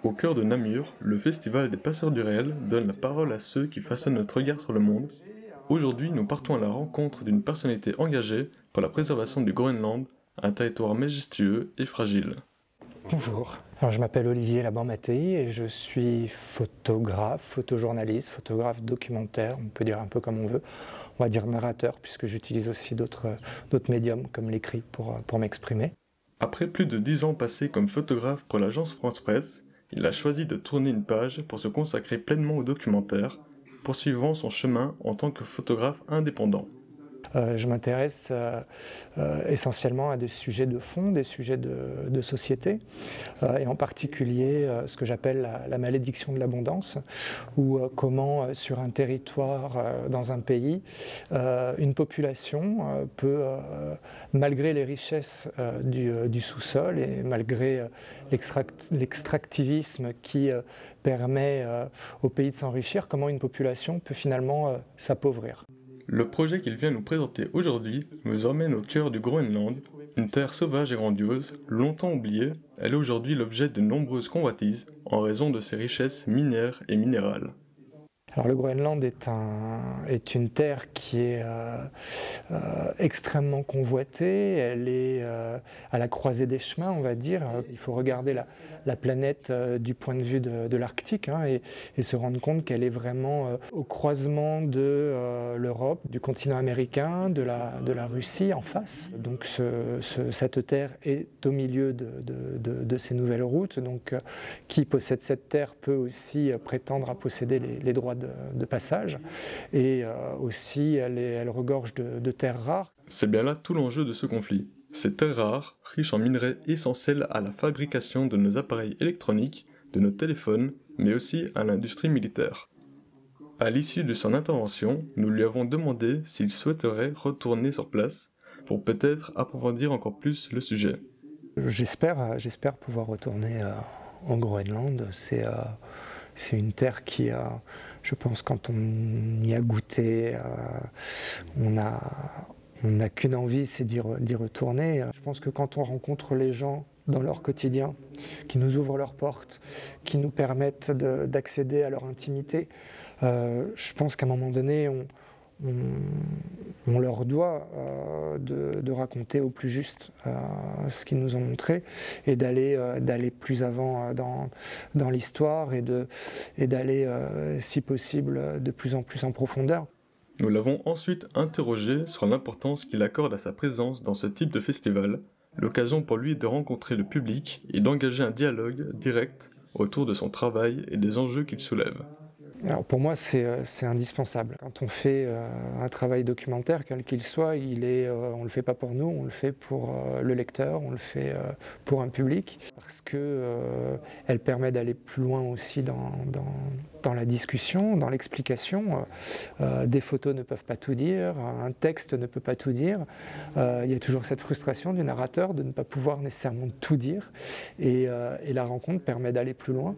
Au cœur de Namur, le Festival des Passeurs du Réel donne la parole à ceux qui façonnent notre regard sur le monde. Aujourd'hui, nous partons à la rencontre d'une personnalité engagée pour la préservation du Groenland, un territoire majestueux et fragile. Bonjour, alors je m'appelle Olivier Laban-Mattei et je suis photographe, photojournaliste, photographe documentaire, on peut dire un peu comme on veut, on va dire narrateur puisque j'utilise aussi d'autres médiums comme l'écrit pour m'exprimer. Après plus de 10 ans passés comme photographe pour l'agence France Presse, il a choisi de tourner une page pour se consacrer pleinement au documentaire, poursuivant son chemin en tant que photographe indépendant. Je m'intéresse essentiellement à des sujets de fond, des sujets de société, et en particulier ce que j'appelle la malédiction de l'abondance, ou comment sur un territoire, dans un pays, une population peut, malgré les richesses du sous-sol et malgré l'extractivisme qui permet au pays de s'enrichir, comment une population peut finalement s'appauvrir. Le projet qu'il vient nous présenter aujourd'hui nous emmène au cœur du Groenland, une terre sauvage et grandiose, longtemps oubliée. Elle est aujourd'hui l'objet de nombreuses convoitises en raison de ses richesses minières et minérales. Alors le Groenland est une terre qui est extrêmement convoitée, elle est à la croisée des chemins, on va dire. Il faut regarder la planète du point de vue de l'Arctique, hein, et se rendre compte qu'elle est vraiment au croisement de l'Europe, du continent américain, de la Russie en face. Donc cette terre est au milieu de ces nouvelles routes, donc qui possède cette terre peut aussi prétendre à posséder les droits de passage, et aussi elle regorge de terres rares. C'est bien là tout l'enjeu de ce conflit. Ces terres rares, riches en minerais essentiels à la fabrication de nos appareils électroniques, de nos téléphones, mais aussi à l'industrie militaire. À l'issue de son intervention, nous lui avons demandé s'il souhaiterait retourner sur place pour peut-être approfondir encore plus le sujet. J'espère pouvoir retourner au Groenland. C'est une terre qui, je pense, quand on y a goûté, on n'a qu'une envie, c'est d'y retourner. Je pense que quand on rencontre les gens dans leur quotidien, qui nous ouvrent leurs portes, qui nous permettent d'accéder à leur intimité, je pense qu'à un moment donné, on leur doit de raconter au plus juste ce qu'ils nous ont montré et d'aller plus avant dans l'histoire et d'aller, si possible, de plus en plus en profondeur. Nous l'avons ensuite interrogé sur l'importance qu'il accorde à sa présence dans ce type de festival, l'occasion pour lui de rencontrer le public et d'engager un dialogue direct autour de son travail et des enjeux qu'il soulève. Alors pour moi, c'est indispensable. Quand on fait un travail documentaire, quel qu'il soit, on ne le fait pas pour nous, on le fait pour le lecteur, on le fait pour un public, parce qu'elle permet d'aller plus loin aussi dans la discussion, dans l'explication. Des photos ne peuvent pas tout dire, un texte ne peut pas tout dire. Il y a toujours cette frustration du narrateur de ne pas pouvoir nécessairement tout dire, et la rencontre permet d'aller plus loin.